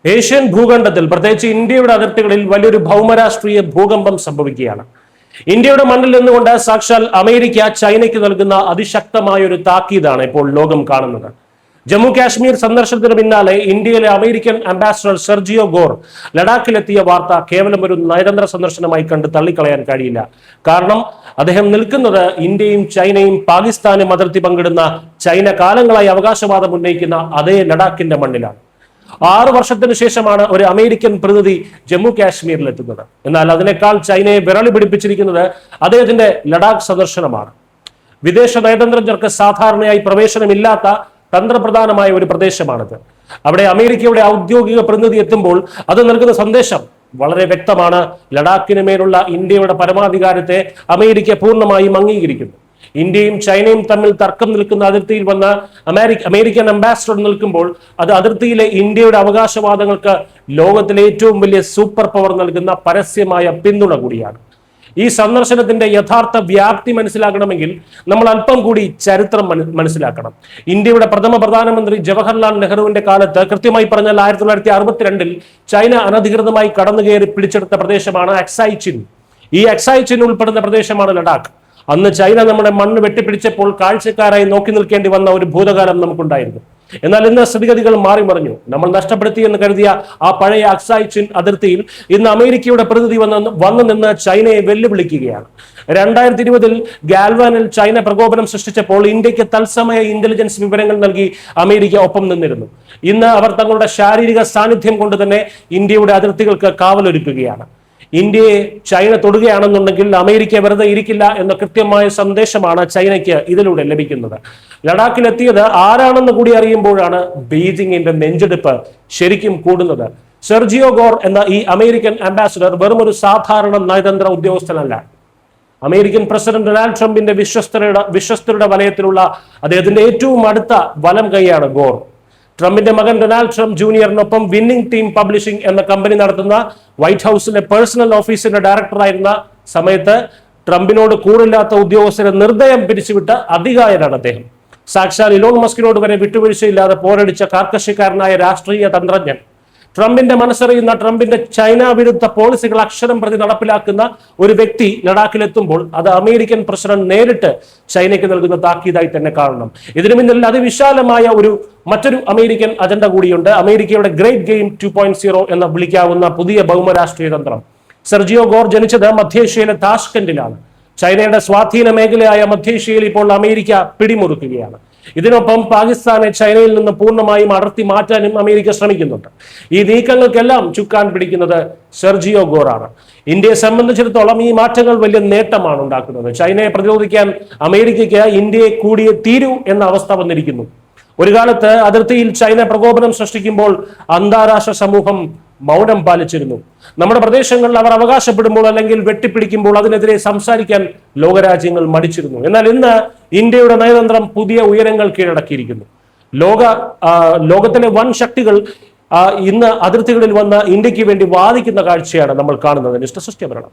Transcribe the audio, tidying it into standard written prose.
Asian ഭൂഖണ്ഡത്തിൽ പ്രത്യേകിച്ച് ഇന്ത്യയുടെ അതിർത്തികളിൽ വലിയൊരു ഭൗമരാഷ്ട്രീയ ഭൂകമ്പം സംഭവിക്കുകയാണ്. ഇന്ത്യയുടെ മണ്ണിൽ നിന്നുകൊണ്ട് സാക്ഷാൽ അമേരിക്ക ചൈനയ്ക്ക് നൽകുന്ന അതിശക്തമായ ഒരു താക്കീതാണ് ഇപ്പോൾ ലോകം കാണുന്നത്. ജമ്മു കാശ്മീർ സന്ദർശനത്തിന് പിന്നാലെ ഇന്ത്യയിലെ അമേരിക്കൻ അംബാസിഡർ സെർജിയോ ഗോർ ലഡാക്കിലെത്തിയ വാർത്ത കേവലം ഒരു നയതന്ത്ര സന്ദർശനമായി കണ്ട് തള്ളിക്കളയാൻ കഴിയില്ല. കാരണം അദ്ദേഹം നിൽക്കുന്നത് ഇന്ത്യയും ചൈനയും പാകിസ്ഥാനും അതിർത്തി പങ്കിടുന്ന ചൈന കാലങ്ങളായി അവകാശവാദം ഉന്നയിക്കുന്ന അതേ ലഡാക്കിന്റെ മണ്ണിലാണ്. 6 വർഷത്തിന് ശേഷമാണ് ഒരു അമേരിക്കൻ പ്രതിനിധി ജമ്മു കാശ്മീരിൽ എത്തുന്നത്. എന്നാൽ അതിനേക്കാൾ ചൈനയെ വിരളി പിടിപ്പിച്ചിരിക്കുന്നത് അദ്ദേഹത്തിന്റെ ലഡാക്ക് സന്ദർശനമാണ്. വിദേശ നയതന്ത്രജ്ഞർക്ക് സാധാരണയായി പ്രവേശനമില്ലാത്ത തന്ത്രപ്രധാനമായ ഒരു പ്രദേശമാണിത്. അവിടെ അമേരിക്കയുടെ ഔദ്യോഗിക പ്രതിനിധി എത്തുമ്പോൾ അത് നൽകുന്ന സന്ദേശം വളരെ വ്യക്തമാണ്. ലഡാക്കിന് മേലുള്ള ഇന്ത്യയുടെ പരമാധികാരത്തെ അമേരിക്ക പൂർണ്ണമായും അംഗീകരിക്കുന്നു. ഇന്ത്യയും ചൈനയും തമ്മിൽ തർക്കം നിൽക്കുന്ന അതിർത്തിയിൽ വന്ന് അമേരിക്കൻ അംബാസിഡർ നിൽക്കുമ്പോൾ അത് അതിർത്തിയിലെ ഇന്ത്യയുടെ അവകാശവാദങ്ങൾക്ക് ലോകത്തിലെ ഏറ്റവും വലിയ സൂപ്പർ പവർ നൽകുന്ന പരസ്യമായ പിന്തുണ കൂടിയാണ്. ഈ സന്ദർശനത്തിന്റെ യഥാർത്ഥ വ്യാപ്തി മനസ്സിലാക്കണമെങ്കിൽ നമ്മൾ അല്പം കൂടി ചരിത്രം മനസ്സിലാക്കണം. ഇന്ത്യയുടെ പ്രഥമ പ്രധാനമന്ത്രി ജവഹർലാൽ നെഹ്റുവിന്റെ കാലത്ത്, കൃത്യമായി പറഞ്ഞാൽ 1962 ചൈന അനധികൃതമായി കടന്നുകയറി പിടിച്ചെടുത്ത പ്രദേശമാണ് അക്സായ് ചിൻ. ഈ അക്സായ് ചിൻ ഉൾപ്പെടുന്ന പ്രദേശമാണ് ലഡാക്ക്. അന്ന് ചൈന നമ്മുടെ മണ്ണ് വെട്ടിപ്പിടിച്ചപ്പോൾ കാഴ്ചക്കാരായി നോക്കി നിൽക്കേണ്ടി വന്ന ഒരു ഭൂതകാലം നമുക്കുണ്ടായിരുന്നു. എന്നാൽ ഇന്ന് സ്ഥിതിഗതികൾ മാറി മറിഞ്ഞു. നമ്മൾ നഷ്ടപ്പെടുത്തി എന്ന് കരുതിയ ആ പഴയ അക്സായ് ചിൻ അതിർത്തിയിൽ ഇന്ന് അമേരിക്കയുടെ പ്രതിനിധി വന്നു നിന്ന് ചൈനയെ വെല്ലുവിളിക്കുകയാണ്. 2020 ഗാൽവാനിൽ ചൈന പ്രകോപനം സൃഷ്ടിച്ചപ്പോൾ ഇന്ത്യക്ക് തത്സമയ ഇന്റലിജൻസ് വിവരങ്ങൾ നൽകി അമേരിക്ക ഒപ്പം നിന്നിരുന്നു. ഇന്ന് അവർ തങ്ങളുടെ ശാരീരിക സാന്നിധ്യം കൊണ്ട് തന്നെ ഇന്ത്യയുടെ അതിർത്തികൾക്ക് കാവലൊരുക്കുകയാണ്. ഇന്ത്യയെ ചൈന തൊടുകയാണെന്നുണ്ടെങ്കിൽ അമേരിക്ക വെറുതെ ഇരിക്കില്ല എന്ന കൃത്യമായ സന്ദേശമാണ് ചൈനയ്ക്ക് ഇതിലൂടെ ലഭിക്കുന്നത്. ലഡാക്കിലെത്തിയത് ആരാണെന്ന് കൂടി അറിയുമ്പോഴാണ് ബീജിംഗിന്റെ നെഞ്ചെടുപ്പ് ശരിക്കും കൂടുന്നത്. സെർജിയോ ഗോർ എന്ന ഈ അമേരിക്കൻ അംബാസിഡർ വെറും ഒരു സാധാരണ നയതന്ത്ര ഉദ്യോഗസ്ഥനല്ല. അമേരിക്കൻ പ്രസിഡന്റ് ഡൊണാൾഡ് ട്രംപിന്റെ വിശ്വസ്തരുടെ വലയത്തിലുള്ള അദ്ദേഹത്തിന്റെ ഏറ്റവും അടുത്ത വലം കൈയാണ് ഗോർ. ട്രംപിന്റെ മകൻ ഡൊണാൾഡ് ട്രംപ് ജൂനിയറിനൊപ്പം വിന്നിംഗ് ടീം പബ്ലിഷിംഗ് എന്ന കമ്പനി നടത്തുന്ന വൈറ്റ് ഹൗസിലെ പേഴ്സണൽ ഓഫീസിന്റെ ഡയറക്ടറായിരുന്ന സമയത്ത് ട്രംപിനോട് കൂറില്ലാത്ത ഉദ്യോഗസ്ഥരെ നിർദ്ദയം പിരിച്ചുവിട്ട അധികായനാണ് അദ്ദേഹം. സാക്ഷാൽ ഇലോൺ മസ്കിനോട് വരെ വിട്ടുവീഴ്ചയില്ലാതെ പോരടിച്ച കാർക്കശ്യക്കാരനായ രാഷ്ട്രീയ തന്ത്രജ്ഞൻ. ട്രംപിന്റെ മനസ്സറിയുന്ന, ട്രംപിന്റെ ചൈന വിരുദ്ധ പോളിസികൾ അക്ഷരം പ്രതി നടപ്പിലാക്കുന്ന ഒരു വ്യക്തി ലഡാക്കിലെത്തുമ്പോൾ അത് അമേരിക്കൻ പ്രസിഡന്റ് നേരിട്ട് ചൈനയ്ക്ക് നൽകുന്ന താക്കീതായി തന്നെ കാണണം. ഇതിനു പിന്നിൽ അതിവിശാലമായ മറ്റൊരു അമേരിക്കൻ അജണ്ട കൂടിയുണ്ട്. അമേരിക്കയുടെ ഗ്രേറ്റ് ഗെയിം 2.0 എന്ന് വിളിക്കാവുന്ന പുതിയ ഭൗമരാഷ്ട്രീയ തന്ത്രം. സെർജിയോ ഗോർ ജനിച്ചത് മധ്യേഷ്യയിലെ താഷ്കന്റിലാണ്. ചൈനയുടെ സ്വാധീന മേഖലയായ മധ്യേഷ്യയിൽ ഇപ്പോൾ അമേരിക്ക പിടിമുറുക്കുകയാണ്. ഇതിനൊപ്പം പാകിസ്ഥാനെ ചൈനയിൽ നിന്ന് പൂർണ്ണമായും അടർത്തി മാറ്റാനും അമേരിക്ക ശ്രമിക്കുന്നുണ്ട്. ഈ നീക്കങ്ങൾക്കെല്ലാം ചുക്കാൻ പിടിക്കുന്നത് സെർജിയോ ഗോറാണ്. ഇന്ത്യയെ സംബന്ധിച്ചിടത്തോളം ഈ മാറ്റങ്ങൾ വലിയ നേട്ടമാണ് ഉണ്ടാക്കുന്നത്. ചൈനയെ പ്രതിരോധിക്കാൻ അമേരിക്കയ്ക്ക് ഇന്ത്യയെ കൂടിയേ തീരൂ എന്ന അവസ്ഥ വന്നിരിക്കുന്നു. ഒരു കാലത്ത് അതിർത്തിയിൽ ചൈന പ്രകോപനം സൃഷ്ടിക്കുമ്പോൾ അന്താരാഷ്ട്ര സമൂഹം മൗനം പാലിച്ചിരുന്നു. നമ്മുടെ പ്രദേശങ്ങളിൽ അവർ അവകാശപ്പെടുമ്പോൾ അല്ലെങ്കിൽ വെട്ടിപ്പിടിക്കുമ്പോൾ അതിനെതിരെ സംസാരിക്കാൻ ലോകരാജ്യങ്ങൾ മടിച്ചിരുന്നു. എന്നാൽ ഇന്ന് ഇന്ത്യയുടെ നയതന്ത്രം പുതിയ ഉയരങ്ങൾ കീഴടക്കിയിരിക്കുന്നു. ലോകത്തിലെ വൻ ശക്തികൾ ഇന്ന് അതിർത്തികളിൽ വന്ന് ഇന്ത്യക്ക് വേണ്ടി വാദിക്കുന്ന കാഴ്ചയാണ് നമ്മൾ കാണുന്നത്. നിഷ്ഠ സൃഷ്ടിപരണം.